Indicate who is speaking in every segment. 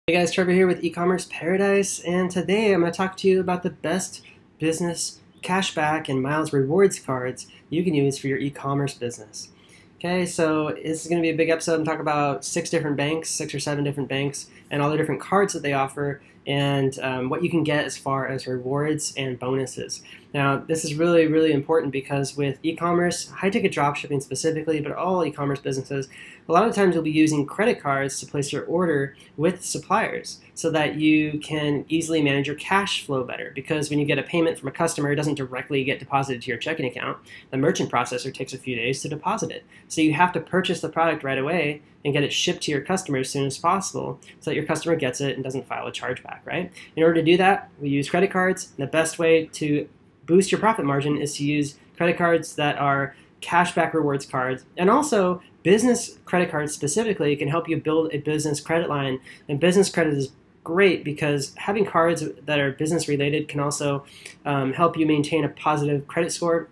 Speaker 1: Hey guys, Trevor here with Ecommerce Paradise, and today I'm going to talk to you about the best business cashback and miles rewards cards you can use for your e-commerce business. Okay, so this is going to be a big episode and talk about six or seven different banks, and all the different cards that they offer, and what you can get as far as rewards and bonuses. Now, this is really, really important because with e-commerce, high-ticket dropshipping specifically, but all e-commerce businesses, a lot of times you'll be using credit cards to place your order with suppliers so that you can easily manage your cash flow better. Because when you get a payment from a customer, it doesn't directly get deposited to your checking account. The merchant processor takes a few days to deposit it. So you have to purchase the product right away and get it shipped to your customer as soon as possible so that your customer gets it and doesn't file a chargeback, right? In order to do that, we use credit cards. And the best way to boost your profit margin is to use credit cards that are cashback rewards cards, and also business credit cards specifically can help you build a business credit line. And business credit is great because having cards that are business related can also help you maintain a positive credit score,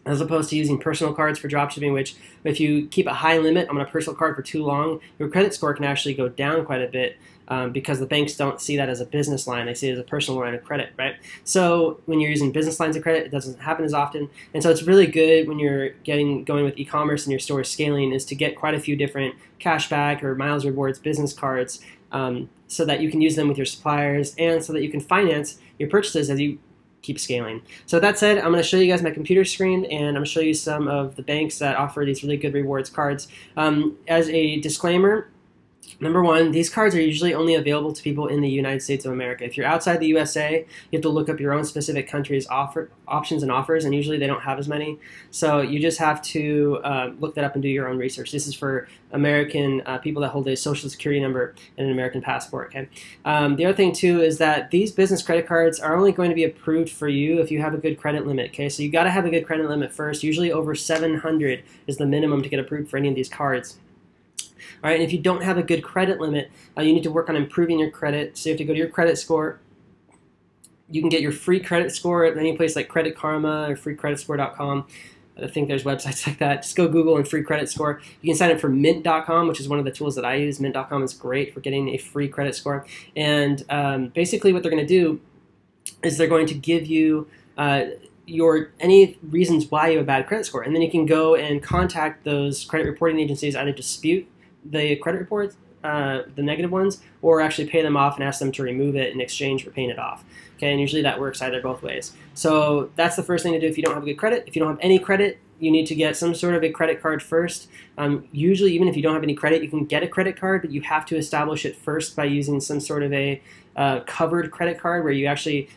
Speaker 1: as opposed to using personal cards for dropshipping, which if you keep a high limit on a personal card for too long, your credit score can actually go down quite a bit because the banks don't see that as a business line. They see it as a personal line of credit, right? So when you're using business lines of credit, it doesn't happen as often. And so it's really good when you're going with e-commerce and your store scaling is to get quite a few different cashback or miles rewards business cards so that you can use them with your suppliers and so that you can finance your purchases as you keep scaling. So with that said, I'm going to show you guys my computer screen, and I'm going to show you some of the banks that offer these really good rewards cards. As a disclaimer, number one, these cards are usually only available to people in the United States of America. If you're outside the USA, you have to look up your own specific country's options and offers, and usually they don't have as many. So you just have to look that up and do your own research. This is for American people that hold a social security number and an American passport. Okay. The other thing too is that these business credit cards are only going to be approved for you if you have a good credit limit. Okay, so you got to have a good credit limit first. Usually over 700 is the minimum to get approved for any of these cards. All right, and if you don't have a good credit limit, you need to work on improving your credit. So you have to go to your credit score. You can get your free credit score at any place like Credit Karma or freecreditscore.com. I think there's websites like that. Just go Google and free credit score. You can sign up for mint.com, which is one of the tools that I use. Mint.com is great for getting a free credit score. And basically what they're going to do is they're going to give you any reasons why you have a bad credit score. And then you can go and contact those credit reporting agencies, either dispute the credit reports, the negative ones, or actually pay them off and ask them to remove it in exchange for paying it off. Okay, and usually that works either both ways. So that's the first thing to do if you don't have a good credit. If you don't have any credit, you need to get some sort of a credit card first. Usually, even if you don't have any credit, you can get a credit card, but you have to establish it first by using some sort of a covered credit card where you actually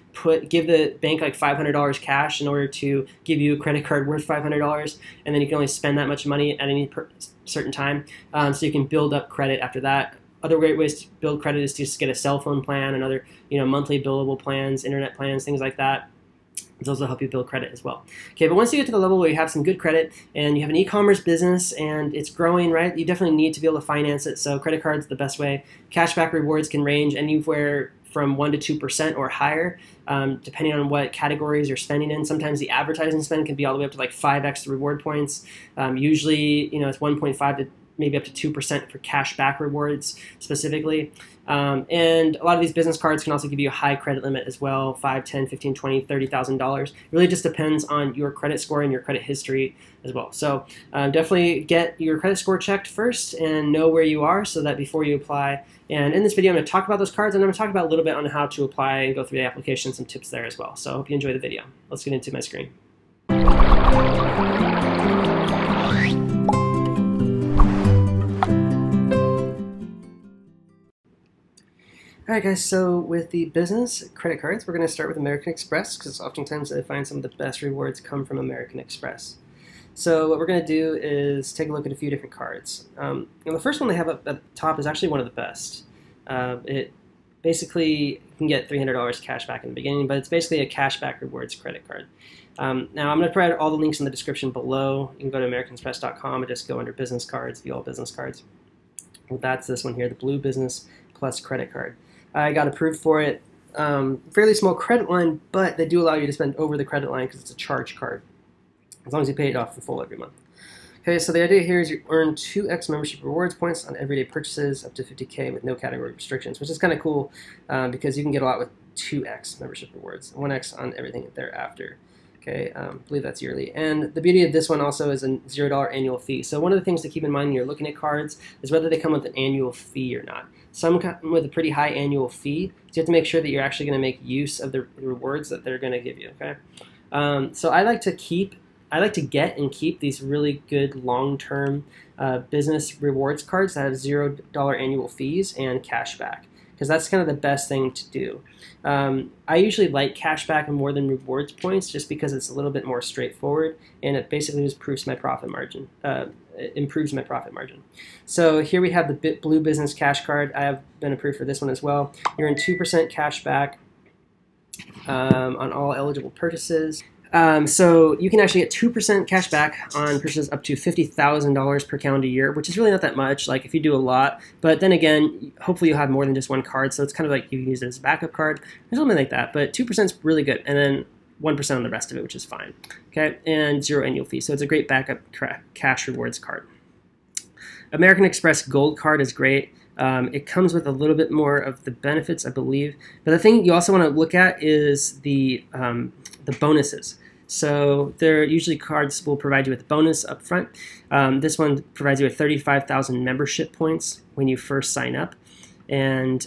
Speaker 1: give the bank like $500 cash in order to give you a credit card worth $500, and then you can only spend that much money at any certain time, so you can build up credit after that. Other great ways to build credit is to just get a cell phone plan and other monthly billable plans, internet plans, things like that. Those will help you build credit as well. Okay, but once you get to the level where you have some good credit and you have an e-commerce business and it's growing, right, you definitely need to be able to finance it. So credit cards are the best way. Cashback rewards can range anywhere from 1% to 2% or higher, depending on what categories you're spending in. Sometimes the advertising spend can be all the way up to like 5x the reward points. Usually, it's 1.5 to maybe up to 2% for cashback rewards specifically. And a lot of these business cards can also give you a high credit limit as well, $5, $10, $15, $20, $30,000. It really just depends on your credit score and your credit history as well. So definitely get your credit score checked first and know where you are so that before you apply. And in this video, I'm going to talk about those cards, and I'm going to talk about a little bit on how to apply and go through the application, some tips there as well. So I hope you enjoy the video. Let's get into my screen. Alright guys, so with the business credit cards, we're going to start with American Express because oftentimes I find some of the best rewards come from American Express. So what we're going to do is take a look at a few different cards. And the first one they have up at the top is actually one of the best. It basically can get $300 cash back in the beginning, but it's basically a cashback rewards credit card. Now I'm going to provide all the links in the description below. You can go to AmericanExpress.com and just go under business cards, view all business cards. Well, that's this one here, the Blue Business Plus credit card. I got approved for it. Fairly small credit line, but they do allow you to spend over the credit line because it's a charge card, as long as you pay it off in full every month. Okay, so the idea here is you earn 2x membership rewards points on everyday purchases up to 50K with no category restrictions, which is kind of cool because you can get a lot with 2x membership rewards, 1x on everything thereafter. Okay, I believe that's yearly. And the beauty of this one also is a $0 annual fee. So one of the things to keep in mind when you're looking at cards is whether they come with an annual fee or not. Some come with a pretty high annual fee, so you have to make sure that you're actually going to make use of the rewards that they're going to give you. Okay, so I like to get and keep these really good long-term business rewards cards that have $0 annual fees and cashback, because that's kind of the best thing to do. I usually like cashback more than rewards points just because it's a little bit more straightforward, and it basically just improves my profit margin. So here we have the Blue Business Cash Card. I have been approved for this one as well. You're in 2% cashback on all eligible purchases. So you can actually get 2% cash back on purchases up to $50,000 per calendar year, which is really not that much, like if you do a lot. But then again, hopefully you'll have more than just one card, so it's kind of like you can use it as a backup card or something like that. But 2% is really good, and then 1% on the rest of it, which is fine. Okay, and 0 annual fee, so it's a great backup cash rewards card. American Express Gold Card is great. It comes with a little bit more of the benefits, I believe. But the thing you also want to look at is the bonuses. So there usually cards will provide you with a bonus up front. This one provides you with 35,000 membership points when you first sign up, and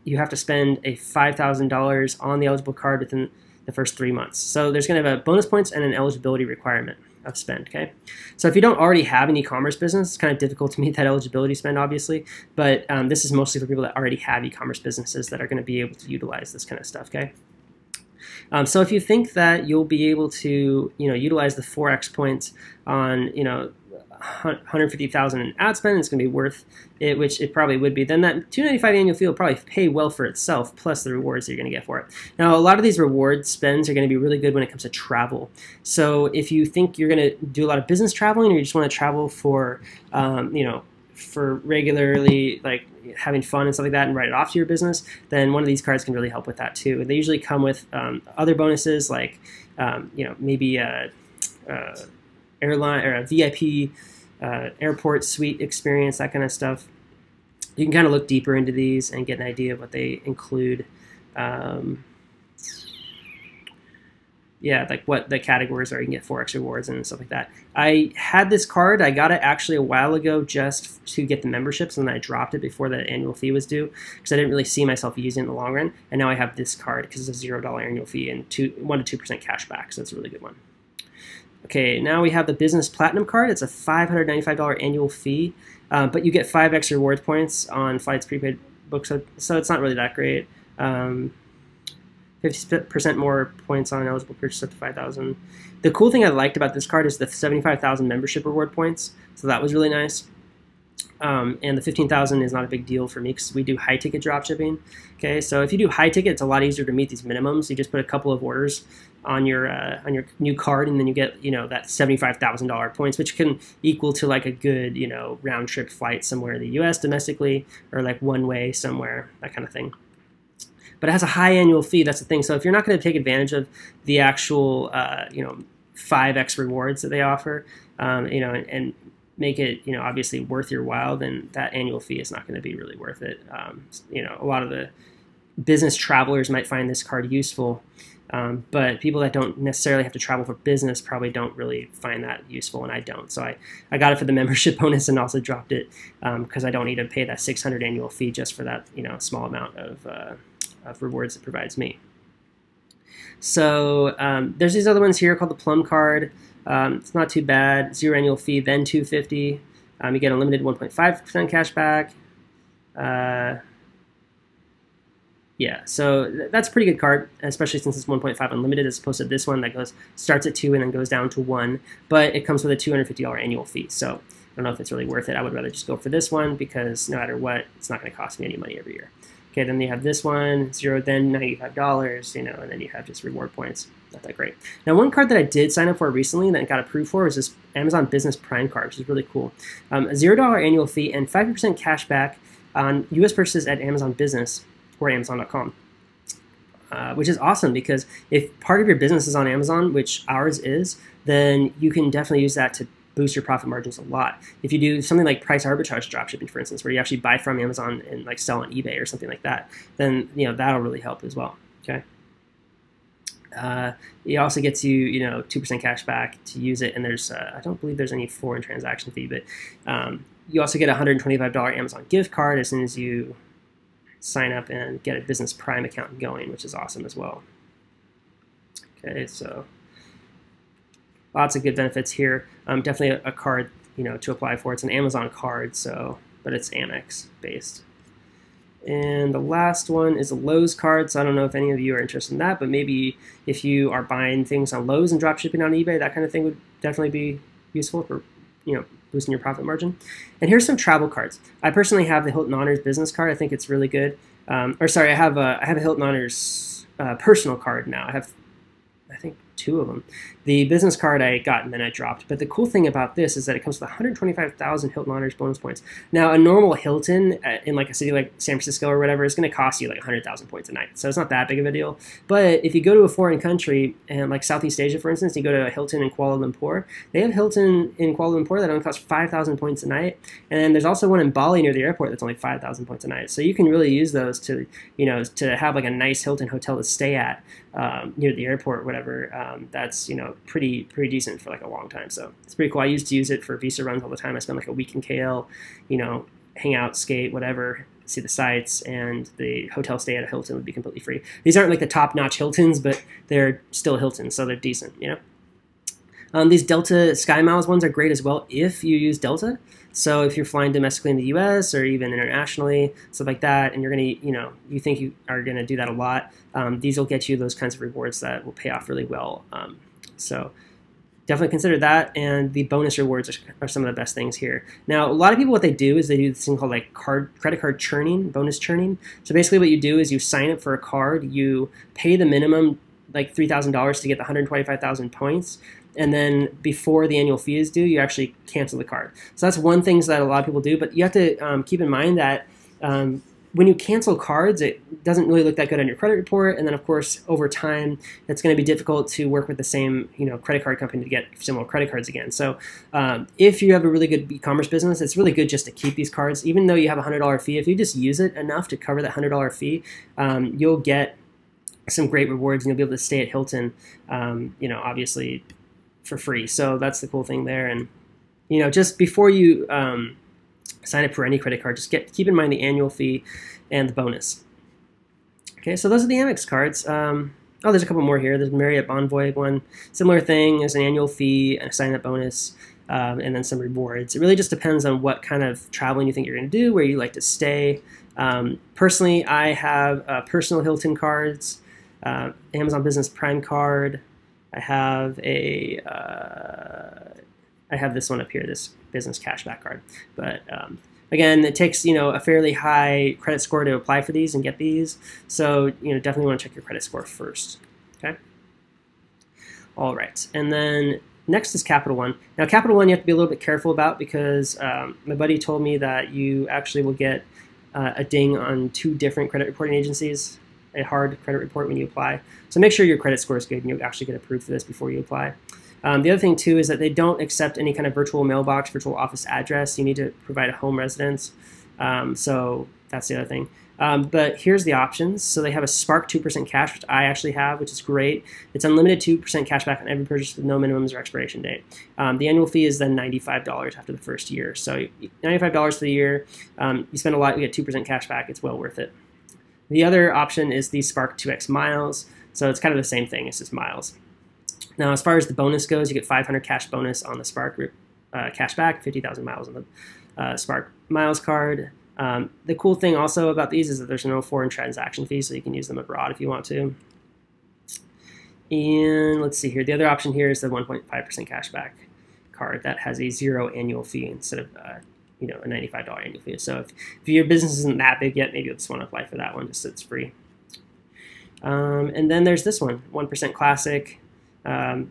Speaker 1: you have to spend a $5,000 on the eligible card within the first 3 months. So there's going to have a bonus points and an eligibility requirement of spend. Okay, so if you don't already have an e-commerce business, it's kind of difficult to meet that eligibility spend, obviously. But this is mostly for people that already have e-commerce businesses that are going to be able to utilize this kind of stuff. Okay. So if you think that you'll be able to, utilize the 4x points on, 150,000 in ad spend, it's going to be worth it, which it probably would be, then that $295 annual fee will probably pay well for itself, plus the rewards that you're going to get for it. Now, a lot of these reward spends are going to be really good when it comes to travel. So if you think you're going to do a lot of business traveling, or you just want to travel for, for regularly, like having fun and stuff like that, and write it off to your business, then one of these cards can really help with that too. They usually come with other bonuses, like maybe airline or a VIP airport suite experience, that kind of stuff. You can kind of look deeper into these and get an idea of what they include. Like what the categories are. You can get 4x rewards and stuff like that. I had this card. I got it actually a while ago just to get the memberships, and then I dropped it before the annual fee was due because I didn't really see myself using it in the long run. And now I have this card because it's a $0 annual fee and 1 to 2% cash back, so it's a really good one. Okay, now we have the Business Platinum Card. It's a $595 annual fee, but you get 5x reward points on flights, prepaid books, so it's not really that great. 50% more points on eligible purchase up to 5,000. The cool thing I liked about this card is the 75,000 membership reward points, so that was really nice. And the 15,000 is not a big deal for me because we do high ticket dropshipping. Okay, so if you do high ticket, it's a lot easier to meet these minimums. You just put a couple of orders on your new card, and then you get that $75,000 points, which can equal to like a good round trip flight somewhere in the U.S. domestically, or like one way somewhere, that kind of thing. But it has a high annual fee. That's the thing. So if you're not going to take advantage of the actual 5x rewards that they offer, and make it obviously worth your while, then that annual fee is not going to be really worth it. A lot of the business travelers might find this card useful, but people that don't necessarily have to travel for business probably don't really find that useful, and I don't. So I got it for the membership bonus and also dropped it because I don't need to pay that $600 annual fee just for that small amount of rewards it provides me. So there's these other ones here called the Plum Card. It's not too bad. 0 annual fee, then $250. You get unlimited 1.5% cash back. So that's a pretty good card, especially since it's 1.5 unlimited as opposed to this one that starts at 2 and then goes down to 1. But it comes with a $250 annual fee. So I don't know if it's really worth it. I would rather just go for this one because no matter what, it's not going to cost me any money every year. Okay, then you have this one, 0, then $95, and then you have just reward points. Not that great. Now, one card that I did sign up for recently that got approved for was this Amazon Business Prime card, which is really cool. A $0 annual fee and 5% cash back on U.S. purchases at Amazon Business or Amazon.com, which is awesome because if part of your business is on Amazon, which ours is, then you can definitely use that to boost your profit margins a lot. If you do something like price arbitrage dropshipping, for instance, where you actually buy from Amazon and like sell on eBay or something like that, then that'll really help as well. Okay. It also gets you 2% cash back to use it, and there's I don't believe there's any foreign transaction fee, but you also get a $125 Amazon gift card as soon as you sign up and get a Business Prime account going, which is awesome as well. Okay, so lots of good benefits here. Definitely a card to apply for. It's an Amazon card, but it's Amex based. And the last one is a Lowe's card. So I don't know if any of you are interested in that, but maybe if you are buying things on Lowe's and drop shipping on eBay, that kind of thing would definitely be useful for boosting your profit margin. And here's some travel cards. I personally have the Hilton Honors business card. I think it's really good. I have a Hilton Honors personal card now. I think 2 of them. The business card I got and then I dropped. But the cool thing about this is that it comes with 125,000 Hilton Honors bonus points. Now, a normal Hilton in like a city like San Francisco or whatever is going to cost you like 100,000 points a night. So it's not that big of a deal. But if you go to a foreign country, and like Southeast Asia, for instance, you go to a Hilton in Kuala Lumpur. They have Hilton in Kuala Lumpur that only costs 5,000 points a night. And then there's also one in Bali near the airport that's only 5,000 points a night. So you can really use those to, to have like a nice Hilton hotel to stay at near the airport or whatever. That's pretty decent for like a long time. So it's pretty cool. I used to use it for visa runs all the time. I spent like a week in KL, hang out, skate, whatever, see the sights, and the hotel stay at a Hilton would be completely free. These aren't like the top-notch Hiltons, but they're still Hiltons, so they're decent. These Delta Sky Miles ones are great as well if you use Delta. So if you're flying domestically in the U.S. or even internationally, stuff like that, and you're gonna, you think you are gonna do that a lot, these will get you those kinds of rewards that will pay off really well. So definitely consider that, and the bonus rewards are some of the best things here. Now, a lot of people, what they do is they do this thing called like credit card churning, bonus churning. So basically what you do is you sign up for a card, you pay the minimum like $3,000 to get the 125,000 points, and then before the annual fee is due, you actually cancel the card. So that's one thing that a lot of people do, but you have to keep in mind that when you cancel cards, it doesn't really look that good on your credit report, and then of course over time it's going to be difficult to work with the same credit card company to get similar credit cards again. So if you have a really good e-commerce business, it's really good just to keep these cards, even though you have a $100 fee. If you just use it enough to cover that $100 fee, you'll get some great rewards, and you'll be able to stay at Hilton, obviously for free. So that's the cool thing there. And just before you sign up for any credit card, just keep in mind the annual fee and the bonus. Okay, so those are the Amex cards. There's a couple more here. There's Marriott Bonvoy one, similar thing. There's an annual fee and a sign-up bonus, and then some rewards. It really just depends on what kind of traveling you think you're going to do, where you like to stay. Personally, I have personal Hilton cards, Amazon Business Prime card. I have this one up here, this business cashback card. But again, it takes a fairly high credit score to apply for these and get these. So definitely want to check your credit score first. Okay. All right, and then next is Capital One. Now, Capital One you have to be a little bit careful about because my buddy told me that you actually will get a ding on 2 different credit reporting agencies, a hard credit report when you apply. So make sure your credit score is good and you actually get approved for this before you apply. The other thing too is that they don't accept any kind of virtual mailbox, virtual office address. You need to provide a home residence. So that's the other thing. But here's the options. So they have a Spark 2% cash, which I actually have, which is great. It's unlimited 2% cash back on every purchase with no minimums or expiration date. The annual fee is then $95 after the first year. So $95 for the year. You spend a lot, you get 2% cash back. It's well worth it. The other option is the Spark 2X Miles. So it's kind of the same thing. It's just miles. Now, as far as the bonus goes, you get 500 cash bonus on the Spark cashback, 50,000 miles on the Spark Miles card. The cool thing also about these is that there's no foreign transaction fees, so you can use them abroad if you want to. And let's see here. The other option here is the 1.5% cashback card that has a 0 annual fee instead of a $95 annual fee. So if your business isn't that big yet, maybe you'll just want to apply for that one just so it's free. And then there's this one, 1% Classic.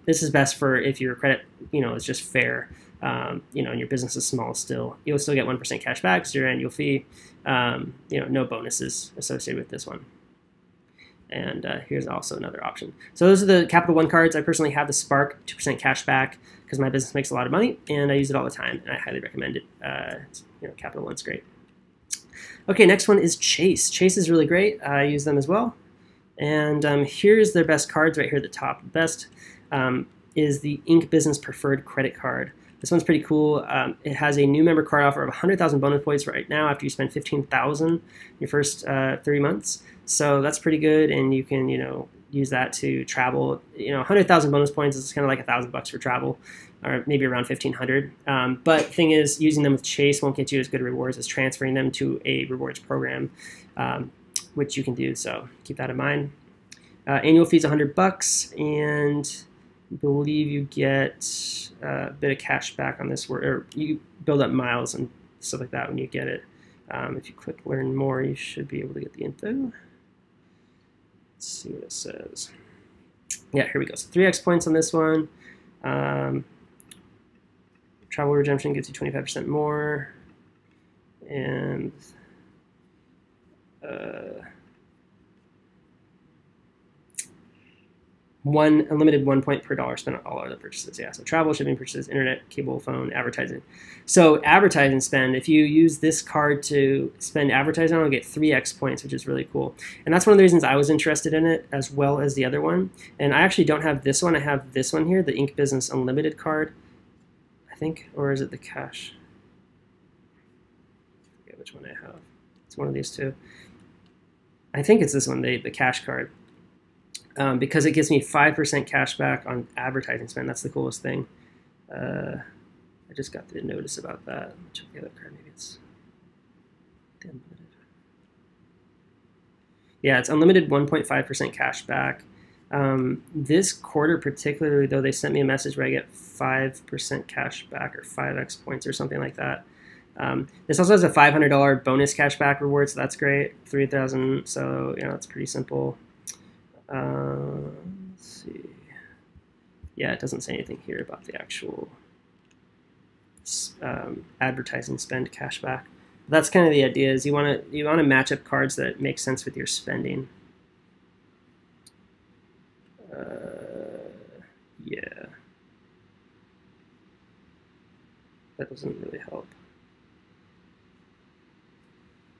Speaker 1: This is best for if your credit, is just fair, and your business is small still. You'll still get 1% cash back, 0 annual fee, no bonuses associated with this one. And here's also another option. So those are the Capital One cards. I personally have the Spark 2% cash back because my business makes a lot of money and I use it all the time, and I highly recommend it. Capital One's great. Okay, next one is Chase. Chase is really great. I use them as well. And here's their best cards right here at the top. The best is the Inc. Business Preferred Credit Card. This one's pretty cool. It has a new member card offer of 100,000 bonus points right now after you spend 15,000 your first 3 months. So that's pretty good, and you can use that to travel. 100,000 bonus points is kind of like $1,000 for travel, or maybe around 1,500. But the thing is, using them with Chase won't get you as good rewards as transferring them to a rewards program, which you can do. So keep that in mind. Annual fee is $100, and I believe you get a bit of cash back on this, or you build up miles and stuff like that when you get it. If you click Learn More, you should be able to get the info. Let's see what it says. Yeah, here we go. So 3x points on this one. Travel redemption gives you 25% more. And unlimited 1 point per dollar spent on all other purchases. Yeah, so travel, shipping purchases, internet, cable, phone, advertising. So advertising spend, if you use this card to spend advertising, I'll get 3x points, which is really cool. And that's one of the reasons I was interested in it, as well as the other one. And I actually don't have this one. I have this one here, the Inc. Business Unlimited card, I think, or is it the cash? I forget which one I have. It's one of these two. I think it's this one, the cash card. Because it gives me 5% cash back on advertising spend. That's the coolest thing. I just got the notice about that. Check the other card. Maybe it's the unlimited. Yeah, it's unlimited 1.5% cash back. This quarter particularly, though, they sent me a message where I get 5% cash back or 5x points or something like that. This also has a $500 bonus cash back reward, so that's great. 3,000. So it's pretty simple. Let's see. Yeah, it doesn't say anything here about the actual advertising spend cashback. That's kind of the idea. Is you want to match up cards that make sense with your spending. Yeah, that doesn't really help.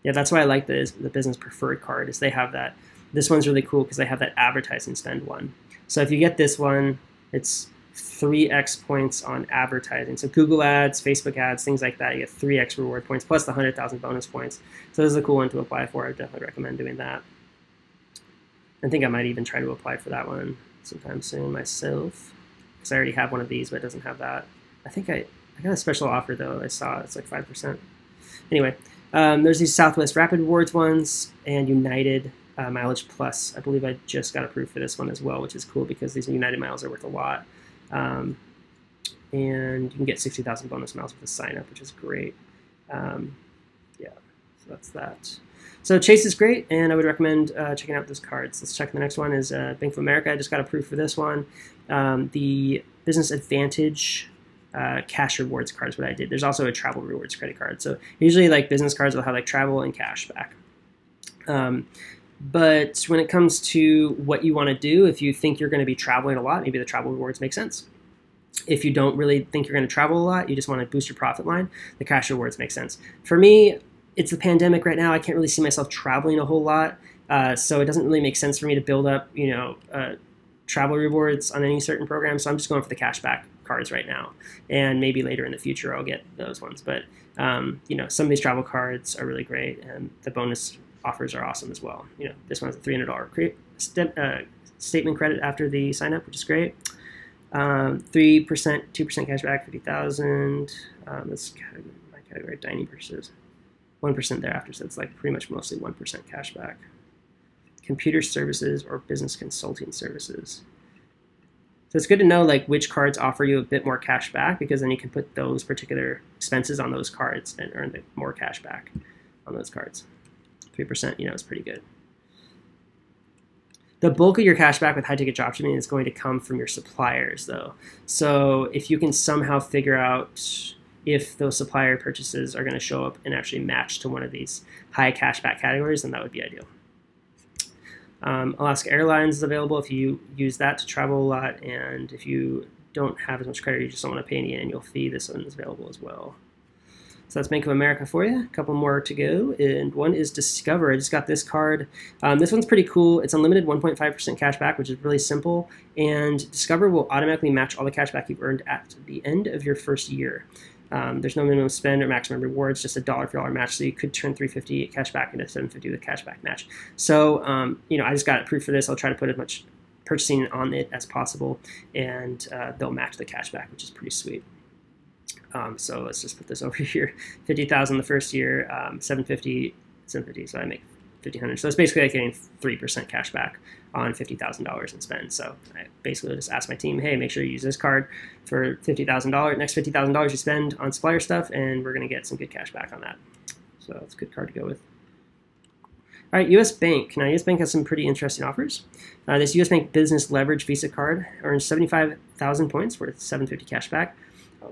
Speaker 1: Yeah, that's why I like the Business Preferred card. Is they have that. This one's really cool because they have that advertising spend one. So if you get this one, it's 3x points on advertising. So Google ads, Facebook ads, things like that, you get 3x reward points plus the 100,000 bonus points. So this is a cool one to apply for. I definitely recommend doing that. I think I might even try to apply for that one sometime soon myself, because I already have one of these, but it doesn't have that. I think I got a special offer though. I saw it's like 5%. Anyway, there's these Southwest Rapid Rewards ones and United Mileageplus. I believe I just got approved for this one as well, which is cool because these United miles are worth a lot. And you can get 60,000 bonus miles with a sign up, which is great. Yeah, so that's that. So Chase is great, and I would recommend checking out those cards. Let's check the next one is Bank of America. I just got approved for this one. The Business Advantage cash rewards card is what I did. There's also a travel rewards credit card. So usually like business cards will have like travel and cash back. But when it comes to what you want to do, if you think you're going to be traveling a lot, maybe the travel rewards make sense. If you don't really think you're going to travel a lot, you just want to boost your profit line, the cash rewards make sense. For me, it's the pandemic right now. I can't really see myself traveling a whole lot. So it doesn't really make sense for me to build up, travel rewards on any certain program. So I'm just going for the cashback cards right now. And maybe later in the future, I'll get those ones. But, some of these travel cards are really great, and the bonus offers are awesome as well. This one has a $300 statement credit after the sign up, which is great. 3%, 2% cash back, 50,000. This my category, dining purchases. 1% thereafter, so it's like pretty much mostly 1% cash back. Computer services or business consulting services. So it's good to know like which cards offer you a bit more cash back, because then you can put those particular expenses on those cards and earn more cash back on those cards. 3%, is pretty good. The bulk of your cash back with high-ticket dropshipping is going to come from your suppliers, though. So if you can somehow figure out if those supplier purchases are going to show up and actually match to one of these high cashback categories, then that would be ideal. Alaska Airlines is available if you use that to travel a lot, and if you don't have as much credit, you just don't want to pay any annual fee, this one is available as well. So that's Bank of America for you. A couple more to go, and one is Discover. I just got this card. This one's pretty cool. It's unlimited 1.5% cash back, which is really simple, and Discover will automatically match all the cash back you've earned at the end of your first year. There's no minimum spend or maximum rewards, just a $1 for $1 match, so you could turn $350 cash back into $750 with cash back match. So, I just got approved for this. I'll try to put as much purchasing on it as possible, and they'll match the cash back, which is pretty sweet. So let's just put this over here. 50,000 the first year, 750, so I make 1,500. So it's basically like getting 3% cash back on $50,000 in spend. So I basically just ask my team, hey, make sure you use this card for $50,000. Next $50,000 you spend on Supplier stuff, and we're going to get some good cash back on that. So it's a good card to go with. All right, U.S. Bank. Now, U.S. Bank has some pretty interesting offers. This U.S. Bank Business Leverage Visa card earns 75,000 points worth $750 cash back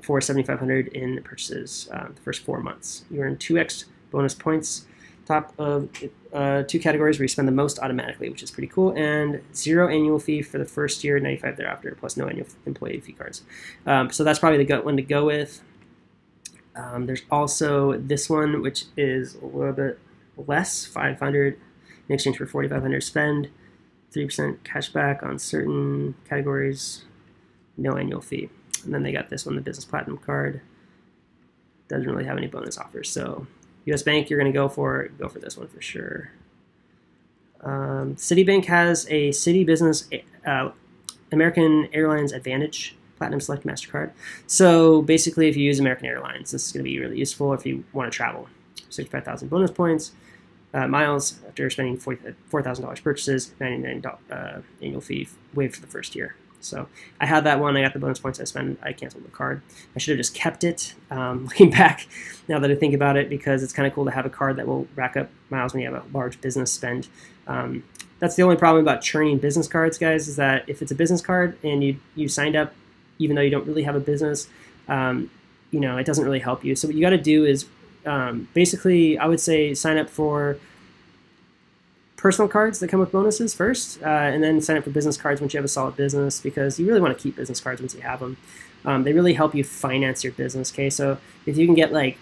Speaker 1: for $7,500 in purchases the first 4 months. You earn 2x bonus points, top of 2 categories where you spend the most automatically, which is pretty cool, and 0 annual fee for the first year, 95 thereafter, plus no annual employee fee cards. So that's probably the one to go with. There's also this one, which is a little bit less, 500 in exchange for 4,500 spend, 3% cash back on certain categories, no annual fee. And then they got this one, the Business Platinum card. Doesn't really have any bonus offers. So U.S. Bank, you're going to go for this one for sure. Citibank has a Citi Business American Airlines Advantage Platinum Select MasterCard. So basically, if you use American Airlines, this is going to be really useful if you want to travel. 65,000 bonus points, miles after spending $4,000 purchases, $99 annual fee waived for the first year. So I had that one. I got the bonus points I spent. I canceled the card. I should have just kept it, looking back now that I think about it, because it's kind of cool to have a card that will rack up miles when you have a large business spend. That's the only problem about churning business cards, guys, is that if it's a business card and you signed up even though you don't really have a business, it doesn't really help you. So what you got to do is basically, I would say sign up for personal cards that come with bonuses first, and then sign up for business cards once you have a solid business, because you really want to keep business cards once you have them. They really help you finance your business. Okay, so if you can get like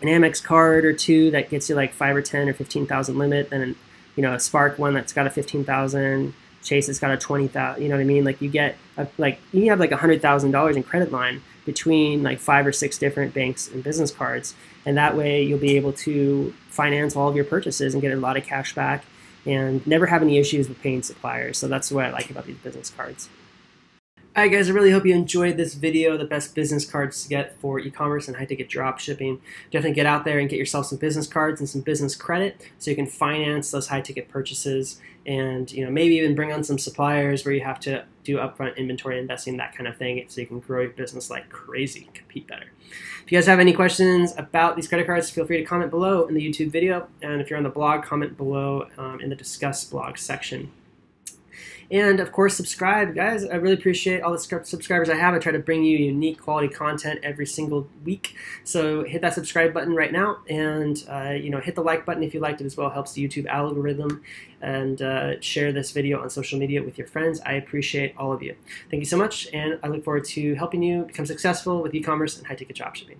Speaker 1: an Amex card or two that gets you like 5 or 10 or 15,000 limit, then a Spark one that's got a 15,000, Chase that's got a 20,000. You know what I mean? Like you get you have like $100,000 in credit line between like 5 or 6 different banks and business cards, and that way you'll be able to finance all of your purchases and get a lot of cash back and never have any issues with paying suppliers. So that's what I like about these business cards. All right, guys, I really hope you enjoyed this video, the best business cards to get for e-commerce and high-ticket drop shipping. Definitely get out there and get yourself some business cards and some business credit so you can finance those high-ticket purchases, and maybe even bring on some suppliers where you have to do upfront inventory investing, that kind of thing, so you can grow your business like crazy, compete better. If you guys have any questions about these credit cards, feel free to comment below in the YouTube video, and if you're on the blog, comment below in the Discuss blog section. And of course, subscribe, guys. I really appreciate all the subscribers I have. I try to bring you unique quality content every single week. So hit that subscribe button right now, and hit the like button if you liked it as well. It helps the YouTube algorithm. And share this video on social media with your friends. I appreciate all of you. Thank you so much, and I look forward to helping you become successful with e-commerce and high-ticket dropshipping.